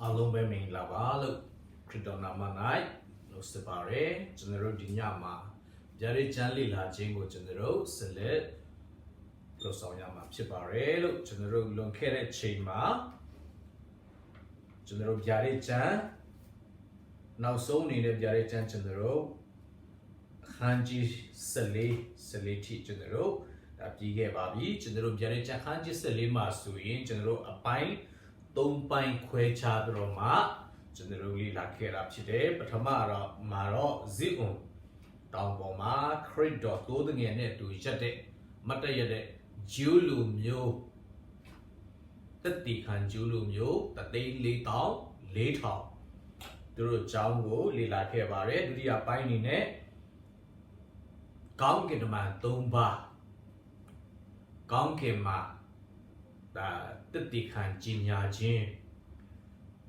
Alumbe main lava Kridona Manai, no separe, General Dinyama, Jerry Janley La Jingo General, Select, Losonyama Chipare, General Lonkere Chima, General Jari Chan, now so needed Jari Chan General, Hanji Seleti General, Apige Babi, General Jari Chan Hanji Selima Suin, General Apine. Don't find Quecha Roma, generally like it up today, but tomorrow, Maro, Zion, down Boma, Credit dot loading in it to Jade, Matayade, Julu Mu, the Deacon Julu Mu, that they lay down, later. Through Jango, Lila Kebare, do ya find in it? Gong get a man, don't bar. Gong get ma. The Deacon Jinya Jin.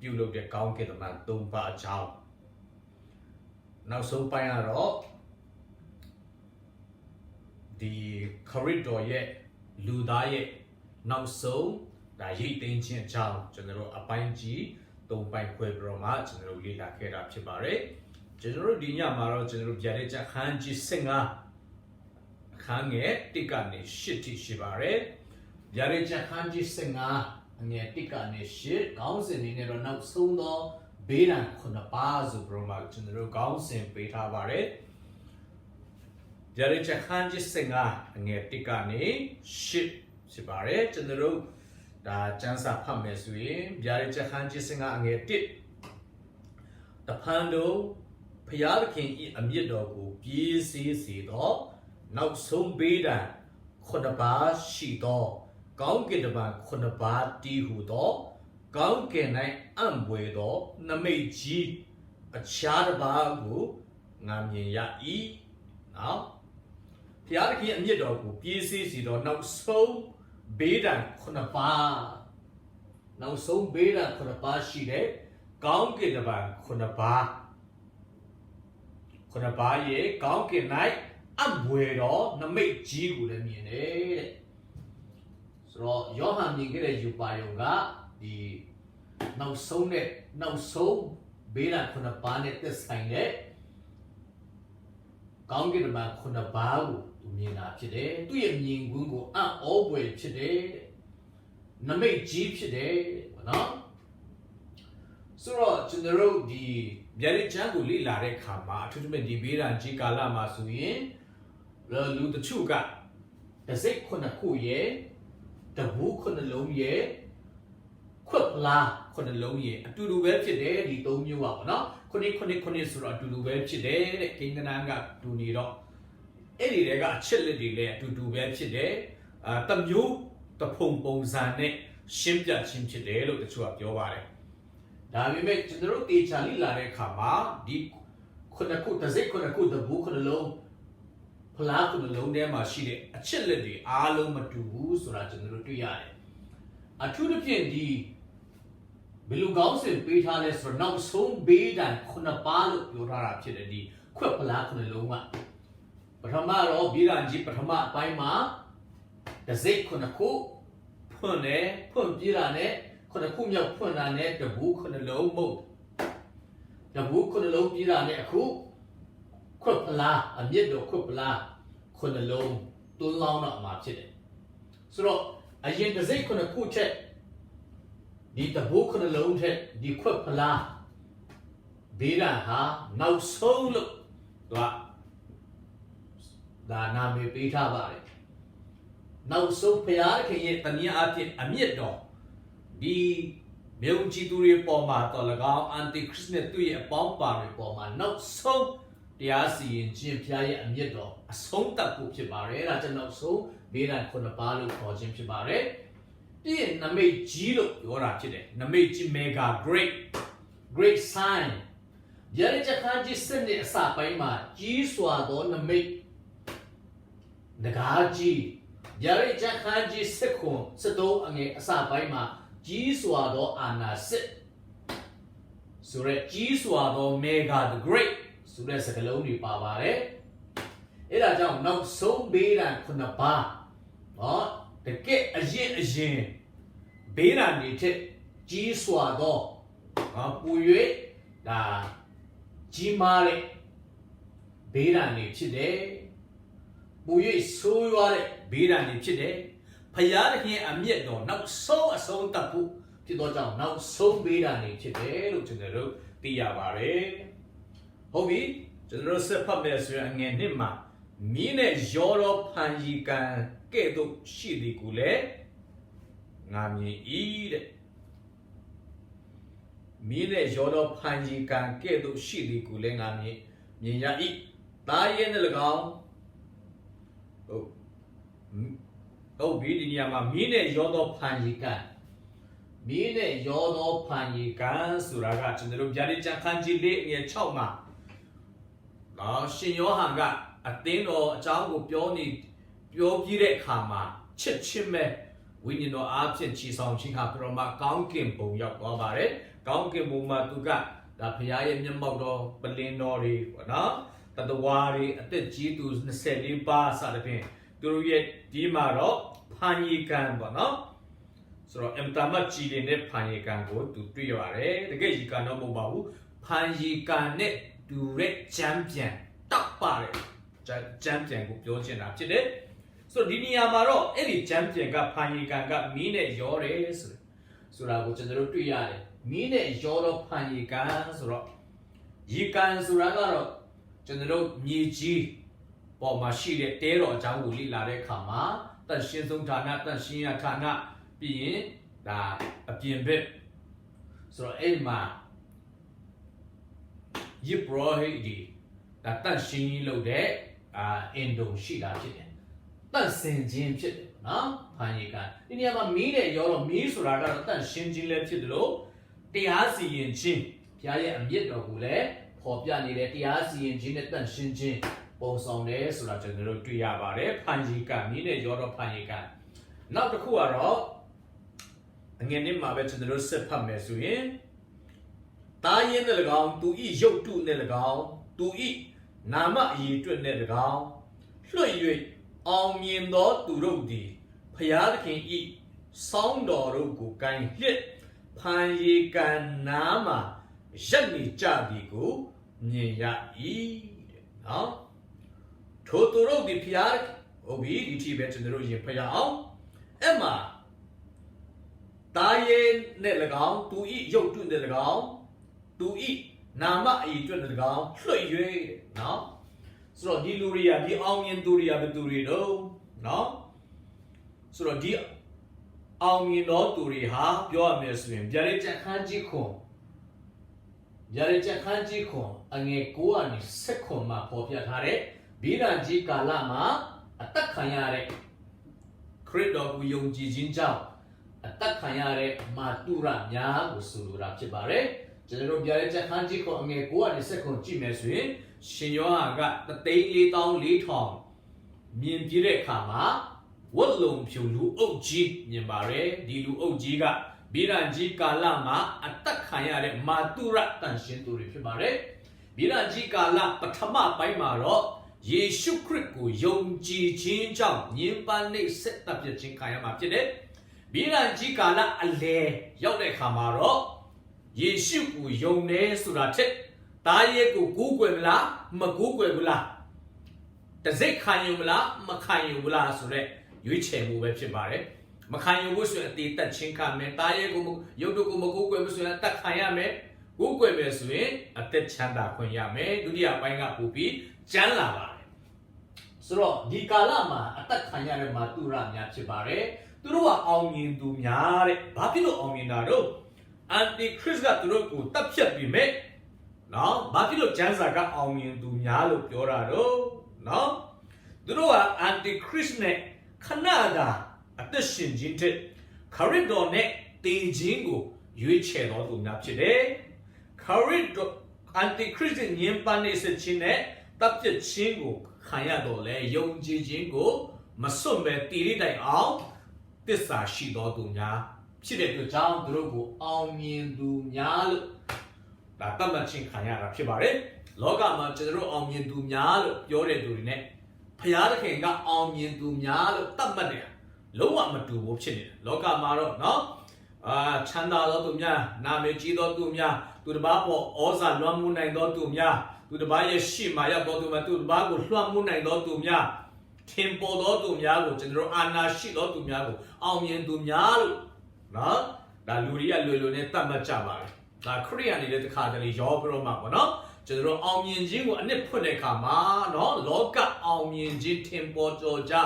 You look at Gong get a man, don't bar a child. Now, so by a rock, the corridor yet, Luda yet, now so, that he thinks in child, General Apine don't buy Quebroma, General Lila Kera Chibare, General Dinya Maro, General Jareja Hanji Singer, Hange, Tikani, Shitty Shibare. Jareja Hanji Singer, and yet Tikani shit, Gausin in it now soon though, Bedan Kunabazu Broma, General Gausin, Beta Bare. Jareja Hanji Singer, and yet Tikani shit Shibare, General da Jansa Pamesui, Jareja Hanji Singer, and yet did. The Pando, Payalkin a middle, BCC dog, now soon Bedan Kunaba she dog. Gong get about Kunaba D who dog, Gong can I amway dog, Name G, a chadabagu, Namya ya e. Now, Piaki and Yadogu, PCC dog, now so beta Kunaba. Now so beta Kunaba she dead, Gong get about Kunaba. Kunaba ye, Gong can I amway dog, Name G would have been so, Johan Nigger, you buy yoga, the now so net, now so beta Kunabanet this kind of Gongit about Kunabagu to me not today, do you mean Gungo always today? Name Jeep today, no? So, General the Jerry Janguli Lare Kama, to me the Bira and Jigala Masuin, the Chuga, the Zik Kunakuye. The book on the loan ye, quip la, con the loan ye, to do well today, he told you up, no? Conisura to do well today, King and Anga to need up. Any they got chilly there to do well today. You, the Pompo Zane, Shimja Chim today, look at you up your body. Now we make general Charlie Lare Kama, the Konaku, the Zekonaku, the book on the loan. Pla to the loan there, machine, a chilly, alum to so that general to yard. A two the PND Bilugausin, Petales for now so big and Kunapalo, your rapidity, Quapala on the loan. But Hamaro, Bira and Jipatama, Paima, the Zek Konaku, Pune, Pun Birane, Konakumia Punane, the book on the low mode. The book on the low Birane, a cook. Quapala, a middle Quapala, Conalone, don't long not much in it. So, I yen the Zay Conacuche, the book on the loan head, the Quapala, Bira ha, now so look, the Name Beta Valley. Now so Payaka yet Tania a middle, the Milchituri Poma, Tolagao, Anti Christmas to a bomba reformer, not so. The Asi in Jim Piaget and Yedo, a song that book Chibare, I don't know so, Bina Konabalu for Jim Chibare. The Name Gilo, you are today. Name Mega great sign. Jerija Kaji send it aside by my Giswa don't make Nagaji. Jerija Kaji Seko, Seto, and aside by my Giswa do Anna sit. So that Giswa do Mega the Great. So that's a colony power, eh? It is now so big and Kunapa. Oh, the get a yin. Beta needed G swado, ပူ၍ဒါကြီးမားတဲ့ဘေးဒဏ်တွေဖြစ်တယ်ပူ၍ဆိုးရွားတဲ့ဘေးဒဏ်တွေဖြစ်တယ်ဖယားသခင်အမျက်တော်နောက်ဆုံးအဆုံးသတ်ဖို့ဖြစ်တော့ကြောင့်နောက်ဆုံးဘေးဒဏ်တွေဖြစ်တယ်လို့ကျွန်တော်တို့သိရပါတယ်ဟုတ်ပြီကျွန်တော်ဆက်ဖတ်မယ်ဆိုရင်အငယ်နှစ်မှာမင်းနဲ့ရောတော်ဖန်ရီကံကဲ့သို့ရှိသည်ကိုလည်းငါမြင်၏တဲ့မင်းနဲ့ရောတော်ဖန်ရီကံကဲ့သို့ရှိသည်ကိုလည်းငါမြင်ရ၏တာရဲနဲ့၎င်းဟုတ်ပြီဒီနေရာမှာမင်းနဲ့ရောတော်ဖန်ရီကံမင်းနဲ့ရောတော်ဖန်ရီကံဆိုတာကကျွန်တော်တို့ဗျာဒိတ်ကျမ်းခန်းကြီး၄အငယ်6မှာရှင်ယောဟန်ကအသင်းတော်အကြောင်းကိုပြောပြီးတဲ့အခါမှာချက်ချင်းမဲ့ဝိညာဉ်တော်အားဖြင့်ချီဆောင်ခြင်းဟာပရမကောင်းကင်ဘုံရောက်သွားပါတယ်ကောင်းကင်ဘုံမှာသူကဒါဖရားရဲ့မျက်မှောက်တော်ပလင်တော်တွေပေါ့နော်တတဝါတွေအသက်ကြီးသူ24ပါးစသဖြင့်သူတို့ရဲ့ဒီမှာတော့ဖန်ရီကံပေါ့နော်ဆိုတော့အမတမတ်ကြီးတဲ့ဖန်ရီကံကိုသူတွေ့ရတယ်တကယ်ကြီးကတော့မဟုတ်ပါဘူးဖန်ရီကံနဲ့တူတဲ့ချမ်းပြန်တောက်ပါတယ်ချမ်းပြန်ကိုပြောချင်တာဖြစ်တယ်ဆိုတော့ဒီနေရာမှာတော့အဲ့ဒီချမ်းပြန်ကဖန်ရီကံကမီးနဲ့ရောတယ်ဆိုတာကိုကျွန်တော်တို့တွေ့ရတယ်မီးနဲ့ရောတော့ဖန်ရီကံဆိုတော့ရီကံဆိုတာကတော့ကျွန်တော်တို့မြေကြီးပေါ်မှာရှိတဲ့တဲတော်အကြောင်းကိုလေ့လာတဲ့အခါမှာတန်ရှင်းဆုံးဌာနတန်ရှင်းရဌာနပြီးရင်ဒါအပြင်ဘက်ဆိုတော့အဲ့မှာယစ်ပရောဟိတ်ဒီဒါတန်ရှင်းကြီးလုပ်တဲ့အင်ဒုံရှိတာဖြစ်တယ်တန်စင်ခြင်းဖြစ်တယ်နော်ဖန်ရီကံဒီနေရာမှာမီးနဲ့ရောတော့မီးဆိုတာကတော့တန်ရှင်းခြင်းလည်းဖြစ်တယ်လို့တရားစီရင်ခြင်းဘုရားရဲ့အမျက်တော်ကိုလည်းပေါ်ပြနေတဲ့တရားစီရင်ခြင်းနဲ့တန်ရှင်းခြင်းပုံဆောင်တယ်ဆိုတာကျွန်တော်တို့တွေ့ရပါတယ်ဖန်ရီကံမီးနဲ့ရောတော့ဖန်ရီကံနောက်တစ်ခုကတော့အငယ်နှစ်မှာပဲကျွန်တော်တို့ဆက်ဖတ်မယ်ဆိုရင်တားရင်နဲ့၎င်းသူဤရုပ်တုနဲ့၎င်းသူဤနာမအည်အတွက်နဲ့၎င်းလွှတ်၍အောင်မြင်သောသူတို့သည်ဖယားသခင်ဤစောင်းတော်တို့ကိုကိုင်လျက်ဖန်ရီကံနာမှာရက်နေကြသည်ကိုမြင်ရ၏တဲ့နော်ထိုသူတို့သည်ဖယားဟုတ်ပြီဒီထိပဲကျွန်တော်တို့ရင်ဖယားအောင်အဲ့မှာတားရင်နဲ့၎င်းသူဤရုပ်တုနဲ့၎င်းသူဤနာမအည်အတွက်၎င်းလွှတ်၍နော်ဆိုတော့ဒီလူတွေကဒီအောင်မြင်သူတွေကဘယ်သူတွေတော့နော်ဆိုတော့ဒီအောင်မြင်တော်သူတွေဟာပြောရမယ်ဆိုရင်ဗျာဒိတ်ကျမ်းခန်းကြီးခွန်အငယ်9ကနေ10မှာပေါ်ပြထားတဲ့ဗိဓာန်ကြီးကာလမှာအသက်ခံရတဲ့ခရစ်တော်ကိုယုံကြည်ခြင်းကြောင့်အသက်ခံရတဲ့မာတုရများကိုဆိုလိုတာဖြစ်ပါတယ်ကျွန်တော်တို့ဗျာဒိတ်ကျမ်းခန်းကြီးခွန်အငယ်9ကနေ10ကြည့်မယ်ဆိုရင်ရှင်ယောဟန်က344,000မြင်ပြတဲ့အခါမှာဝတ်လုံဖြူလူအုပ်ကြီးမြင်ပါတယ်ဒီလူအုပ်ကြီးကဗိဓာန်ကြီးကာလမှာအသက်ခံရတဲ့မာတုရတန်ရှင်းသူတွေဖြစ်ပါတယ်ဗိဓာန်ကြီးကာလပထမပိုင်းမှာတော့ယေရှုခရစ်ကိုယုံကြည်ခြင်းကြောင့်ညင်ပန်းနှိပ်စက်တပ်ပြခြင်းခံရမှာဖြစ်တယ်ဗိဓာန်ကြီးကာလအလယ်ရောက်တဲ့အခါမှာတော့ယေရှုကိုယုံတယ်ဆိုတာထက်တားရဲကိုကူးကွယ်မလားမကူးကွယ်ဘူးလားတစိတ်ခံယူမလားမခံယူဘူးလားဆိုတော့ရွေးချယ်မှုပဲဖြစ်ပါတယ်မခံယူဘူးဆိုရင်အသေးသက်ချင်းခံမယ်တားရဲကိုရုပ်တုကိုမကူးကွယ်ဘူးဆိုရင်အသက်ခံရမယ်ကူးကွယ်မယ်ဆိုရင်အသက်ချမ်းသာခွင့်ရမယ်ဒုတိယပိုင်းကပို့ပြီးကျမ်းလာပါတယ်ဆိုတော့ဒီကာလမှာအသက်ခံရတဲ့မာတုရများဖြစ်ပါတယ်သူတို့ကအောင်မြင်သူများတဲ့ဘာဖြစ်လို့အောင်မြင်တာတော့အန်တီခရစ်ကသူတို့ကိုတပ်ဖြတ်ပြီးမဲ့နော်ဘာဖြစ်လို့ကျမ်းစာကအောင်မြင်သူများလို့ပြောတာတော့နော်သူတို့ကအန်တီခရစ်နဲ့ခဏတာအသက်ရှင်ခြင်းတဲ့ခရစ်တော်နဲ့တည်ခြင်းကိုရွေးချယ်တော်သူများဖြစ်တယ်ခရစ်တော်အန်တီခရစ်ညင်ပန်းနေစခြင်းနဲ့တပ်ဖြတ်ခြင်းကိုခံရတော့လေယုံကြည်ခြင်းကိုမစွန့်ပဲတည်ရတိုင်အောင်သစ္စာရှိတော်သူများဖြစ်တဲ့အတွက်ကြောင့်သူတို့ကိုအောင်မြင်သူများလို့ဒါတတ်မှတ်ခြင်းခံရတာဖြစ်ပါတယ်လောကမှာကျွန်တော်တို့အောင်မြင်သူများလို့ပြောတဲ့သူတွေ ਨੇ ဖျားသခင်ကအောင်မြင်သူများလို့တတ်မှတ်တယ်လုံးဝမတူဘူးဖြစ်နေတယ်လောကမှာတော့เนาะ ချမ်းသာသောသူများနာမည်ကြီးသောသူများသူတစ်ပါးပေါ်ဩဇာလွှမ်းမိုးနိုင်သောသူများသူတစ်ပါးရဲ့ရှေ့မှာရောက်သောသူများသူတစ်ပါးကိုလွှမ်းမိုးနိုင်သောသူများထင်ပေါ်သောသူများကိုကျွန်တော်အာနာရှိသောသူများကိုအောင်မြင်သူများလို့နော်ဒါလူတွေကလွယ်လွယ်နဲ့တတ်မှတ်ကြပါတယ်ဒါခရိယန်နေတဲ့တစ်ခါတလေရောပြီးတော့မှပေါ့နော်ကျွန်တော်အောင်မြင်ခြင်းကိုအနှစ်ဖွင့်တဲ့အခါမှာနော်လောကအောင်မြင်ခြင်းထင်ပေါ်တော်ကြဩ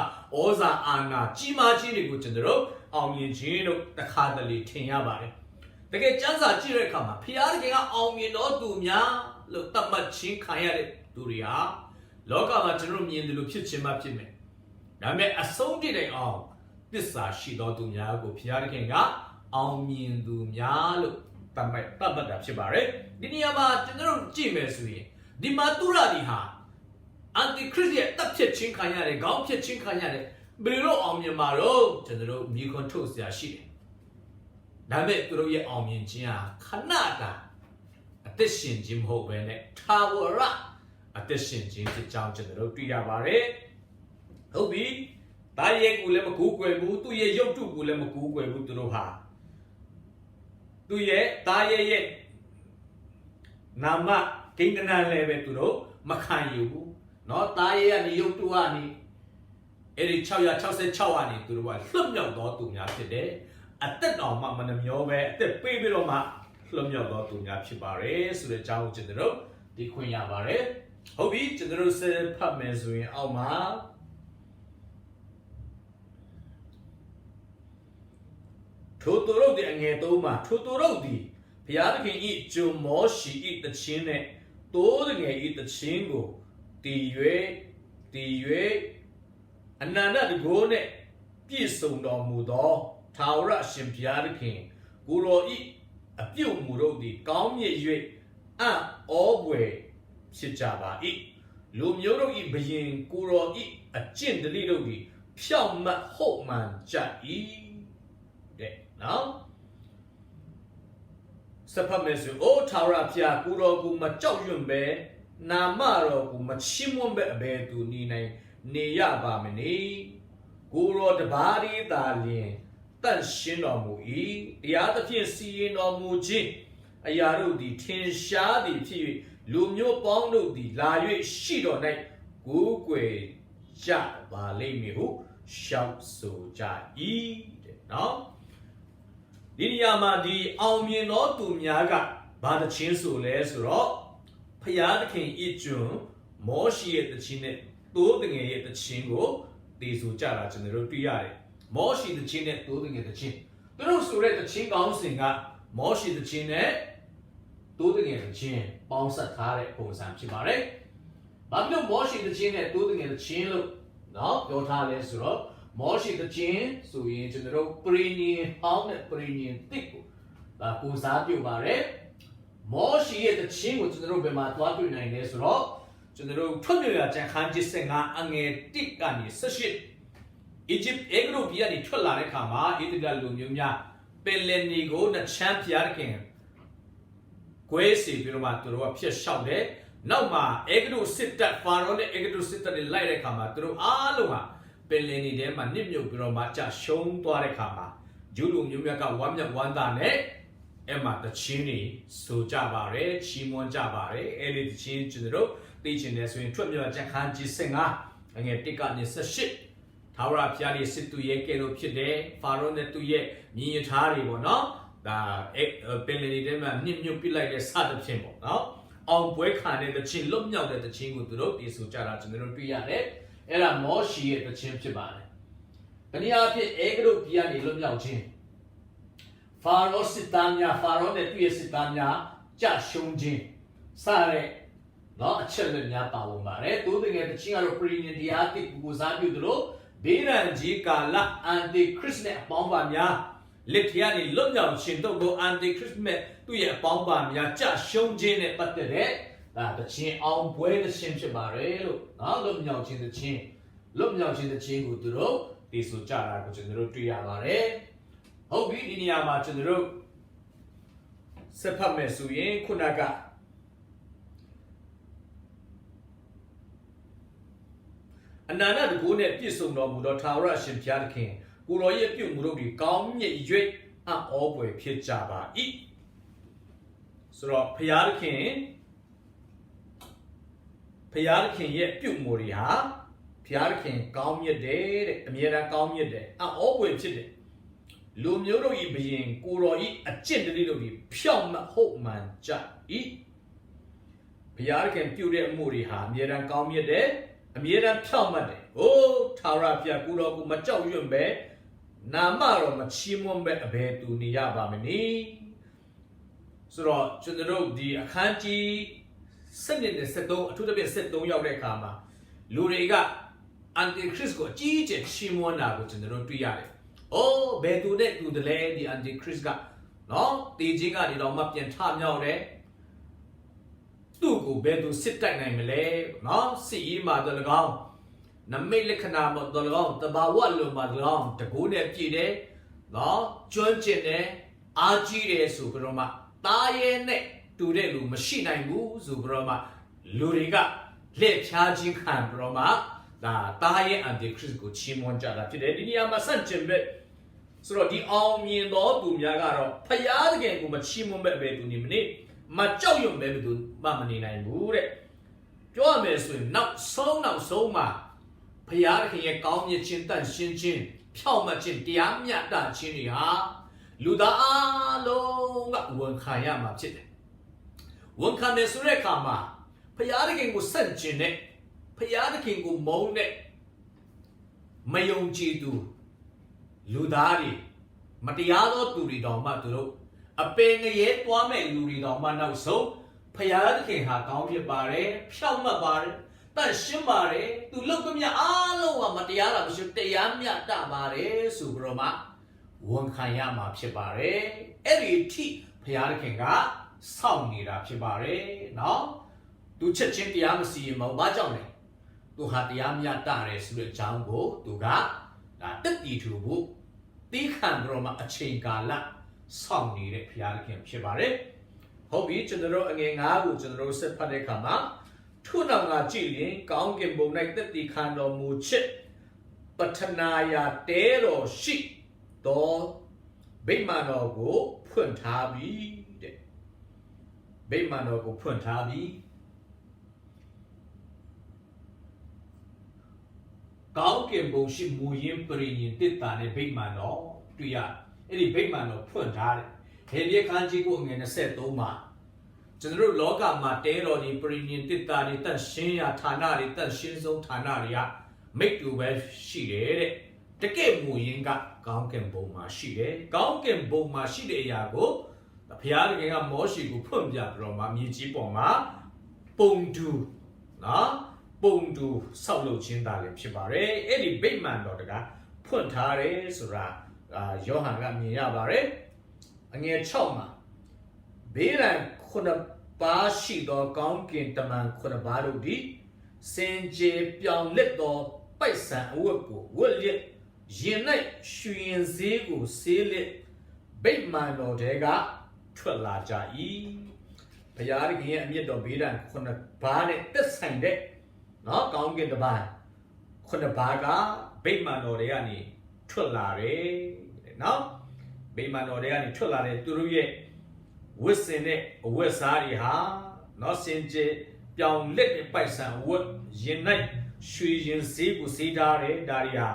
ဇာအာဏာကြီးမားခြင်းတွေကိုကျွန်တော်အောင်မြင်ခြင်းလို့တစ်ခါတလေထင်ရပါတယ်တကယ်ကျမ်းစာကြည့်တဲ့အခါမှာဖျားတကယ်ကအောင်မြင်တော်သူများလို့သတ်မှတ်ခြင်းခံရတဲ့သူတွေဟာလောကမှာကျွန်တော်မြင်တယ်လို့ဖြစ်ခြင်းမှဖြစ်မယ်ဒါပေမဲ့အဆုံးထိတိုင်အောင်သစ္စာရှိတော်သူများကိုဖျားတကယ်ကအောင်မြင်သူများလို့တတ်မှတ်တာဖြစ်ပါတယ်ဒီနေရာမှာကျွန်တော်ကြည့်မယ်ဆိုရင်ဒီမှာသူရဒီဟာအန်တီခရစ်ရဲ့တပ်ဖြစ်ခြင်းခံရတယ်ခေါင်းဖြစ်ခြင်းခံရတယ်ဘယ်လိုအောင်မြင်မှာတော့ကျွန်တော်မြေခွန်းထုတ်စရာရှိတယ်ဒါပေမဲ့သူတို့ရဲ့အောင်မြင်ခြင်းဟာခဏတာအသက်ရှင်ခြင်းမဟုတ်ဘဲနဲ့ထာဝရအသက်ရှင်ခြင်းဖြစ်ကြောင်းကျွန်တော်တွေ့ရပါတယ်ဟုတ်ပြီဒါရဲ့ကိုလည်းမကူးကွယ်ဘူးသူ့ရဲ့ရုပ်တုကိုလည်းမကူးကွယ်ဘူးသူတို့ဟာသူရဲ့ဒါရဲ့နာမကိန်းကနန်လည်းပဲသူတို့မခံယူဘူးเนาะဒါရဲ့ကနေရုပ်တုကနေအဲ့ဒီ666ကနေသူတို့ကလွတ်မြောက်တော်သူများဖြစ်တယ်အသက်တော်မှမနှမျောပဲအသက်ပေးပြီးတော့မှလွတ်မြောက်တော်သူများဖြစ်ပါတယ်ဆိုတဲ့အကြောင်းကိုကျွန်တော်တို့ဒီခွင့်ရပါတယ်ဟုတ်ပြီကျွန်တော်တို့ဆက်ဖတ်မယ်ဆိုရင်အောက်မှာထိုသူတို့ဒီအငယ်သုံးမှာထိုသူတို့ဒီဘုရားသခင်ဤဂျုံမောရှိဤတခြင်းနဲ့တိုးငယ်ဤတခြင်းကိုတည်၍အနန္တတကိုးနဲ့ပြည့်စုံတော်မူသောထာဝရအရှင်ဘုရားသခင်ကိုရောဤအပြုတ်မှုတို့သည်ကောင်းမြတ်၍အံ့ဩဖွယ်ဖြစ်ကြပါ၏လူမျိုးတို့ဤဘယင်ကိုရောဤအကျင့်တလိတို့သည်ဖြောင့်မတ်ဟုတ်မှန်ကြ၏တဲ့နော်စဖမေစုအိုထာဝရဘုရားကိုရောကိုမကြောက်ရွံ့ပဲနာမတော်ကိုမချီးမွမ်းပဲအဘယ်သူနေရပါမနည်းကိုရောတပါးရီသာလျင်တန့်ရှင်းတော်မူ၏တရားသဖြင့်စီရင်တော်မူခြင်းအရာတို့သည်ထင်ရှားသည်ဖြစ်၍လူမျိုးပေါင်းတို့သည်လာ၍ရှိတော်၌ကိုးကွယ်ကြပါလိမ့်မည်ဟုရှောက်ဆိုကြ၏တဲ့နော်ဒီနေရာမှာဒီအောင်မြင်တော်သူများကဘာတခြင်းဆိုလဲဆိုတော့ဖျားသခင်ဤကျွန်းမောရှိရဲ့တခြင်းနဲ့တိုးတငယ်ရဲ့တခြင်းကိုတည်ဆိုကြတာကျွန်တော်တို့တွေ့ရတယ်မောရှိတခြင်းနဲ့တိုးတငယ်တခြင်းသူတို့ဆိုတဲ့တခြင်းကောင်းစဉ်ကမောရှိတခြင်းနဲ့တိုးတငယ်တခြင်းပေါင်းစပ်ထားတဲ့ပုံစံဖြစ်ပါတယ်။ဘာဖြစ်လို့မောရှိတခြင်းနဲ့တိုးတငယ်တခြင်းလို့နော်ပြောထားလဲဆိုတော့မောရှိတခြင်းဆိုရင်ကျွန်တော်တို့ပရိနိဟောင်းနဲ့ပရိနိတစ်ကိုကိုစားပြုပါတယ်။မောရှိရဲ့တခြင်းကိုကျွန်တော်တို့ဘယ်မှာသွားတွေ့နိုင်လဲဆိုတော့ကျွန်တော်တို့ထွက်မြေရာကျန်ခန်းကြီး15အငယ်1ကနေ18 Egypt အေဂရုပြည်ကနေထွက်လာတဲ့အခါမှာဣသရေလလူမျိုးများပင်လယ်နီကိုနှချမ်းဖျားခင်ကွဲစီပြီးတော့မှသူတို့ကဖြစ်လျှောက်တယ်နောက်မှာအေဂရုစစ်တပ်ဖာရောနဲ့အေဂရုစစ်တပ်တွေလိုက်တဲ့အခါမှာသူတို့အားလုံးဟာပင်လယ်နီထဲမှာနစ်မြုပ်ပြီးတော့မှကြာရှုံးသွားတဲ့အခါမှာဂျူးလူမျိုးများကဝမ်းမြောက်ဝမ်းသာနဲ့အဲ့မှာတခြင်းတွေဆိုကြပါတယ်ချီးမွမ်းကြပါတယ်အဲ့ဒီတခြင်းကျွန်တော်တို့သိချင်တယ်ဆိုရင်ထွက်မြောက်ကျန်ခန်းကြီး15အငယ်1ကနေ18ထာဝရဘုရားရဲ့စစ်သူရဲ့ကဲလို့ဖြစ်တယ်ဖာရောနဲ့သူရဲ့ညီရထားတွေပေါ့နော်ဒါပင်လယ်နီထဲမှာနစ်မြုပ်ပစ်လိုက်တဲ့စသဖြင့်ပေါ့နော်အောင်ပွဲခံတဲ့တခြင်းလွတ်မြောက်တဲ့တခြင်းကိုသူတို့တည်ဆိုကြတာကျွန်တော်တို့တွေ့ရတယ်အဲ့ဒါမောရှိရဲ့တခြင်းဖြစ်ပါတယ်တနည်းအားဖြင့်အေဂရုပြည်ကနေလွတ်မြောက်ခြင်းဖာရောစစ်သားများဖာရောနဲ့သူ့ရဲ့စစ်သားများကြရှုံးခြင်းစတဲ့နော်အချက်လက်များပါဝင်ပါတယ်တိုးတငယ်တခြင်းကတော့ပရိနိတရားတိကိုစားပြုသလိုဘေးရန်ကြီးကာလအန်တီခရစ်နဲ့အပေါင်းပါများလက်ထရနေလွတ်မြောက်ခြင်းတို့ကိုအန်တီခရစ်မဲ့သူ့ရဲ့အပေါင်းပါများကြရှုံးခြင်းနဲ့ပတ်သက်တဲ့ဒါတခြင်းအောင်ပွဲတခြင်းဖြစ်ပါတယ်လို့နော်လွတ်မြောက်ခြင်းတခြင်းကိုသူတို့တည်ဆိုကြတာကိုကျွန်တော်တို့တွေ့ရပါတယ်ဟုတ်ပြီဒီနေရာမှာကျွန်တော်တို့ဆက်ဖတ်မယ်ဆိုရင်ခုနကအနန္တတကူနဲ့ပြည့်စုံတော်မူသောထာဝရအရှင်ဘုရားသခင်ကိုရောရဲ့ပြုမှုတို့ဒီကောင်းမြတ်၍ အောပွဲဖြစ်ကြပါ၏ဆိုတော့ဖယားသခင်ရဲ့ပြုမှုတွေဟာဖယားသခင်ကောင်းမြတ်တယ်တဲ့အမြဲတမ်းကောင်းမြတ်တယ်အောပွဲဖြစ်တယ်လူမျိုးတို့ဤဘယင်ကိုတော်ဤအကျင့်တည်းတို့ဤဖြောင့်မတ်ဟုတ်မှန်ကြ၏ဘုရားသခင်ပြုတဲ့အမှုတွေဟာအမြဲတမ်းကောင်းမြတ်တယ်အမြဲတမ်းဖြောင့်မတ်တယ်။အိုးထာဝရဘုရားကိုတော်ကိုမကြောက်ရွံ့ပဲနာမတော်မချီးမွမ်းပဲအဘယ်သူနေရပါမနည်း။ဆိုတော့ကျွန်တော်တို့ဒီအခန်းကြီး7:73အထူးသဖြင့်73ရောက်တဲ့အခါမှာလူတွေကအန်တီခရစ်ကိုအကြီးအကျယ်ချီးမွမ်းတာကိုကျွန်တော်တို့တွေ့ရတယ်။အိုးဘယ်သူနဲ့တူတယ်လဲဒီအန်တီခရစ်ကနော်တေခြင်းကနေတော့မှပြန်ထမြောက်တယ်သူ့ကိုဘယ်သူစစ်တိုက်နိုင်မလဲနော်စစ်ရေးမှာတော့၎င်းနမိတ်လက္ခဏာမှာတော့၎င်းတဘာဝလုံမှာတော့၎င်းတကူနဲ့ပြည်တယ်နော်ကျွမ်းကျင်တယ်အားကြီးတယ်ဆိုကြတော့မှတားရဲနဲ့တူတဲ့လူမရှိနိုင်ဘူးဆိုကြတော့မှလူတွေကလက်ဖြားခြင်းခံကြတော့မှဒါတားရဲအန်တီခရစ်ကိုချီးမွမ်းကြတာဖြစ်တယ်ဒီနေရာမှာဆန့်ကျင်ဘက်ဆိုတော့ဒီအောင်မြင်သောသူများကတော့ဖယားသခင်ကိုမချီးမွမ်းပဲအဘယ်သူနေမနေမကြောက်ရွံ့ပဲဘယ်သူမှမနေနိုင်ဘူးတဲ့ပြောရမယ်ဆိုရင်နောက်ဆုံးမှာဖယားသခင်ရဲ့ကောင်းမြတ်ခြင်းတန်ရှင်းခြင်းဖြောင့်မတ်ခြင်းတရားမျှတခြင်းတွေဟာလူသားအလုံးကဝန်ခံရမှာဖြစ်တယ်ဝန်ခံတယ်ဆိုတဲ့အခါမှာဖယားသခင်ကိုဆန့်ကျင်တဲ့ဖယားသခင်ကိုမုန်းတဲ့မယုံကြည်သူလူသားတွေမတရားသောသူတွေတောင်မှသူတို့အပင်ငရဲတွားမဲ့လူတွေတောင်မှနောက်ဆုံးဖယားသခင်ဟာကောင်းဖြစ်ပါတယ်ဖြောင့်မတ်ပါတယ်တန်ရှင်းပါတယ်သူလုပ်သမျှအားလုံးကမတရားတာမရှိတရားမျှတပါတယ်ဆိုပြီးတော့မှဝန်ခံရမှာဖြစ်ပါတယ်အဲ့ဒီအထိဖယားသခင်ကစောင့်နေတာဖြစ်ပါတယ်နော်သူချက်ချင်းတရားမစီရင်မဟုတ်ဘာကြောင့်လဲသူဟာတရားမျှတတယ်ဆိုတဲ့အကြောင်းကိုသူကတက်တည်ထူဖို့တီးခံပြီးတော့မှအချိန်ကာလစောင့်နေတဲ့ဘုရားသခင်ဖြစ်ပါတယ်။ဟုတ်ပြီကျွန်တော်တို့အငယ်9ကိုကျွန်တော်တို့ဆက်ဖတ်တဲ့အခါမှာထို့နောက်ငါကြည့်ရင်ကောင်းကင်ဘုံ၌တက်တည်ခံတော်မူချက်ပထနာယာတဲတော်ရှိတော်ဗိမာန်တော်ကိုဖွင့်ထားပြီတဲ့ဗိမာန်တော်ကိုဖွင့်ထားပြီကောင်းကင်ဘုံရှိမူရင်းပရိညင်တစ်တာနဲ့ဗိမာန်တော်တွေ့ရအဲ့ဒီဗိမာန်တော်ဖွင့်ထားတယ်ဟေဘရဲခန်းကြီးကိုငွေ23မှာကျွန်တော်တို့လောကမှာတဲတော်ဒီပရိညင်တစ်တာတွေတန့်ရှင်းရာဌာနတွေတန့်ရှင်းဆုံးဌာနတွေကမိတ်တူပဲရှိတယ်တဲ့တကယ်မူရင်းကကောင်းကင်ဘုံမှာရှိတယ်ကောင်းကင်ဘုံမှာရှိတဲ့အရာကိုဘုရားသခင်ကမောရှေကိုဖွင့်ပြပြီးတော့မှမြေကြီးပေါ်မှာပုံတူနော်ပုံတူဆောက်လုပ်ခြင်းသားလည်းဖြစ်ပါတယ်အဲ့ဒီဗိမာန်တော်တကဖွင့်ထားတယ်ဆိုတာယောဟန်ကမြင်ရပါတယ်အငယ်6မှာဘေးရန်9ပါးရှိသောကောင်းကင်တမန်9ပါးတို့သည်စင်ကြယ်ပြောင်လက်သောပိုက်ဆံအဝတ်ကိုဝတ်လျက်ရင်၌ရွှေရင်ဈေးကိုဆေးလက်ဗိမာန်တော်တဲကထွက်လာကြ၏ဘုရားသခင်ရဲ့အမျက်တော်ဘေးရန်9ပါးနဲ့သက်ဆိုင်တဲ့နော်ကောင်းကင်တမန်9ပါးကဗိမာန်တော်တွေကနေထွက်လာတယ်နော်ဗိမာန်တော်တွေကနေထွက်လာတဲ့သူတို့ရဲ့ဝတ်ဆင်တဲ့အဝတ်စားတွေဟာနော်စင်ကြယ်ပြောင်လက်နဲ့ပိုက်ဆံဝတ်ရင်၌ရွှေရင်ဈေးကိုစေးထားတယ်ဒါတွေဟာ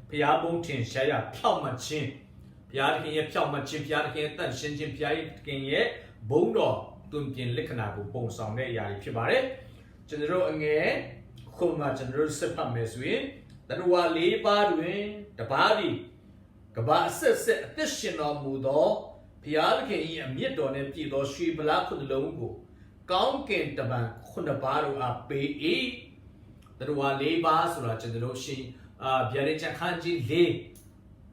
ဘုရားဘုန်းထင်ရှားရဖြောင့်မတ်ခြင်းဘုရားသခင်ရဲ့ဖြောင့်မတ်ခြင်းဘုရားသခင်ရဲ့တန်ရှင်းခြင်းဘုရားသခင်ရဲ့ဘုန်းတော်တွင်ပြင်လက္ခဏာကိုပုံဆောင်တဲ့အရာတွေဖြစ်ပါတယ်ကျွန်တော်တို့အငယ်ခုမှကျွန်တော်တို့ဆက်ဖတ်မယ်ဆိုရင်တရဝ၄ပါးတွင်တပါးသည်ကဘာအဆက်ဆက်အသက်ရှင်တော်မူသောဘုရားသခင်၏အမျက်တော်နှင့်ပြည့်သောရွှေဗလာခုနှလုံးကိုကောင်းကင်တမန်9ပါးတို့အားပေး၏တရဝ၄ပါးဆိုတာကျွန်တော်တို့ရှင်ဗျာဒိတ်ချခန်းကြီး၄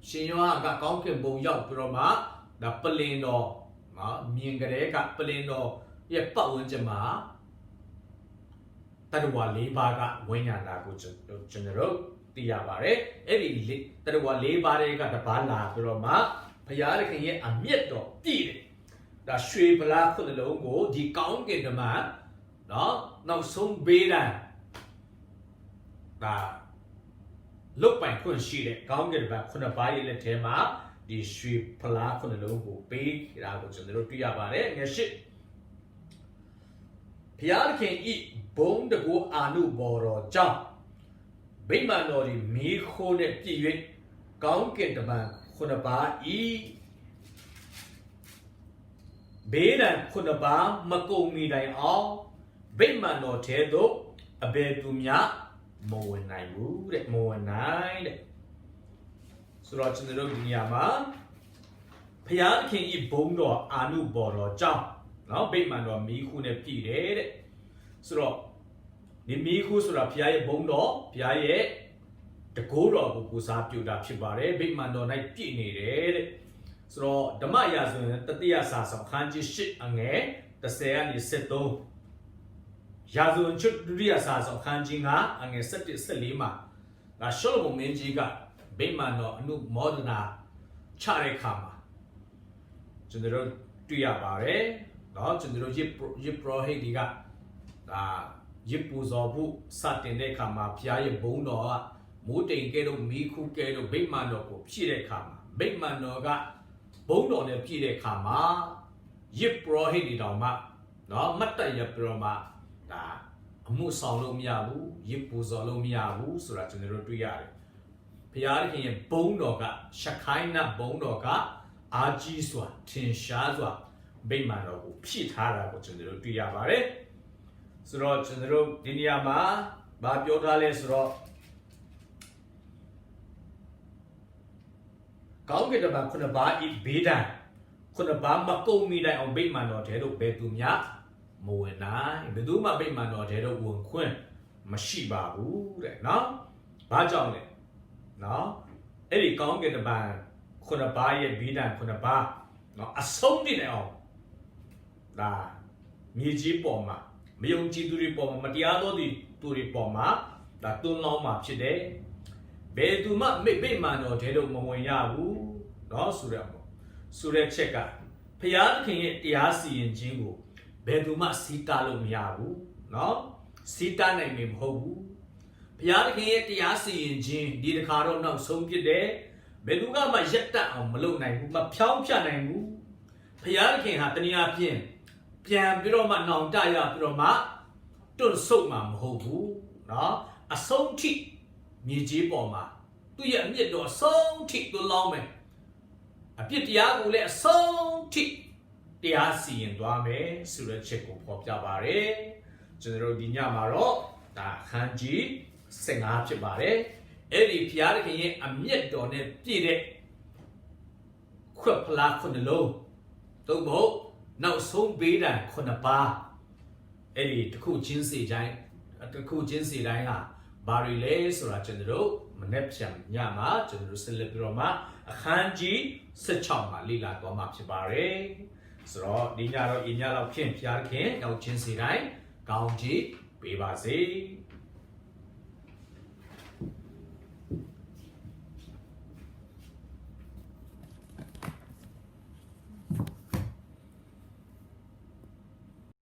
ရှင်ယောဟန်ကကောင်းကင်ဘုံရောက်ပြီးတော့မှဒါပလင်တော်မြင်ကြတဲ့ကပလင်တော်ရဲ့ပတ်ဝန်းကျင်မှာတရဝ၄ပါးကဝိညာဏကိုကျွန်တော်တို့သိရပါတယ်အဲ့ဒီတရဝ၄ပါးတွေကတပါးလာပြီးတော့မှဘုရားသခင်ရဲ့အမျက်တော်ပြည့်တယ်ဒါရွှေဗလာခုနှလုံးကိုဒီကောင်းကင်တမန်နော်နောက်ဆုံးဘေးတန်းဒါလုတ်ပိုင်ခွင့်ရှိတဲ့ကောင်းကင်တမန်9ပါးရဲ့လက်ထဲမှာ ဒီရွှေဖလားခုနှလုံးကိုပေးတာကိုကျွန်တော်တို့တွေ့ရပါတယ်ငယ်ရှိဘုရားသခင်ဤဘုံတကူအာနုဘော်တော်ကြောင့်ဗိမာန်တော်ဒီမီးခိုးနဲ့ပြည့်၍ကောင်းကင်တမန်ခုနှစ်ပါးဤဘေးဒဏ်ခုနှစ်ပါးမကုန်မီတိုင်အောင်ဗိမာန်တော်ထဲသို့အဘယ်သူများမဝင်နိုင်ဘူးတဲ့မဝင်နိုင်တဲ့ဆိုတော့ကျွန်တော်တို့ဒီနေရာမှာဘုရားသခင်ဤဘုံတော်အာနုဘော်တော်ကြောင့်နော်ဗိမာန်တော်မီးခိုးနဲ့ပြည့်တယ်တဲ့ဆိုတော့ဒီမီးခိုးဆိုတာဘုရားရဲ့ဘုံတော်ဘုရားရဲ့တကိုးတော်ကိုကိုးစားပြုတာဖြစ်ပါတယ်ဗိမာန်တော်၌ပြည့်နေတယ်တဲ့ဆိုတော့ဓမ္မရာဇဝင်တတိယစာဆောင်ခန်းကြီး8အငယ်30ကနေ73ရာဇဝင်ချွတ်ဒုတိယစာဆောင်ခန်းကြီး9အငယ်17 14မှာဒါရှောလမုန်မင်းကြီးကဗိမာန်တော်အနုမောဒနာချတဲ့အခါမှာကျွန်တော်တို့တွေ့ရပါတယ်เนาะကျွန်တော်တို့ယစ်ပရောဟိတ်တွေကဒါယစ်ပူဇော်ဖို့စတင်တဲ့အခါမှာဘုရားရဲ့ဘုန်းတော်ကမိုးတိမ်ကဲတော့မီးခုကဲတော့ဗိမာန်တော်ကိုဖြည့်တဲ့အခါမှာဗိမာန်တော်ကဘုန်းတော်နဲ့ဖြည့်တဲ့အခါမှာယစ်ပရောဟိတ်တွေတောင်မှเนาะမတ်တရပြတော်မှာဒါအမှုဆောင်လို့မရဘူးယစ်ပူဇော်လို့မရဘူးဆိုတာကျွန်တော်တို့တွေ့ရတယ်ဘုရားသခင်ရဲ့ဘုန်းတော်ကရှခိုင်းနာဘုန်းတော်ကအာကြီးစွာထင်ရှားစွာဗိမာန်တော်ကိုဖြည့်ထားတာကိုကျွန်တော်တို့တွေ့ရပါတယ်ဆိုတော့ကျွန်တော်တို့ဒီနေရာမှာဗာပြောထားလဲဆိုတော့ကောင်းကင်တမန်ခုနှစ်ပါးဤဘေးဒဏ်ခုနှစ်ပါးမကုန်မီတိုင်အောင်ဗိမာန်တော်ထဲသို့ဘယ်သူများမဝင်နိုင်ဘယ်သူမှဗိမာန်တော်ထဲသို့ဝင်ခွင့်မရှိပါဘူးတဲ့နော်ဘာကြောင့်လဲနော်အဲ့ဒီကောင်းကင်တမန်ခုနှစ်ပါးရဲ့ဘေးဒဏ်ခုနှစ်ပါးနော်အဆုံးထိတိုင်အောင်ဒါမြေကြီးပေါ်မှာမယုံကြည်သူတွေပေါ်မှာမတရားသောသူတွေပေါ်မှာဒါတွန်းလောင်းမှာဖြစ်တယ်ဘယ်သူမှဗိမာန်တော်ထဲသို့မဝင်ရဘူးเนาะဆိုတဲ့ချက်ကဖျားသခင်ရဲ့တရားစီရင်ခြင်းကိုဘယ်သူမှစီးတားလို့မရဘူးเนาะစီးတားနိုင်မှာမဟုတ်ဘူးဖျားသခင်ရဲ့တရားစီရင်ခြင်းဒီတစ်ခါတော့နောက်ဆုံးဖြစ်တယ်ဘယ်သူကမှရက်တက်အောင်မလုပ်နိုင်ဘူးမဖြောင်းဖြတ်နိုင်ဘူးဖျားသခင်ဟာတနည်းအားဖြင့်ပြန်ပြီးတော့မှနောင်တရပြီးတော့မှတွန့်ဆုတ်မှာမဟုတ်ဘူးเนาะအဆုံးထိမြေကြီးပေါ်မှာသူ့ရဲ့အမြင့်တော်အဆုံးထိသွလောင်းမယ်အပြစ်တရားကိုလည်းအဆုံးထိတရားစီရင်သွားမယ်ဆိုတဲ့ချက်ကိုဖော်ပြပါတယ်ကျွန်တော်တို့ဒီညမှာတော့ဒါခန်းကြီး15ဖြစ်ပါတယ်အဲ့ဒီဘုရားသခင်ရဲ့အမြင့်တော်နဲ့ပြည့်တဲ့ခွက်ဖလားခုနှလုံးသို့မဟုတ်နောက်ဆုံးဘေးဒဏ်ခုနှစ်ပါးအဲ့ဒီတစ်ခုချင်းစီတိုင်းဟာဘာတွေလဲဆိုတာကျွန်တော်တို့မနေ့ပြန်ညမှာကျွန်တော်တို့ဆက်လက်ပြီးတော့မှအခန်းကြီး16မှာလေ့လာသွားမှာဖြစ်ပါတယ်ဆိုတော့ဒီညတော့ဒီညလောက်ဖြင့်ဖျားခင်နောက်ချင်းစီတိုင်းကောင်းကြီးပေးပါစေ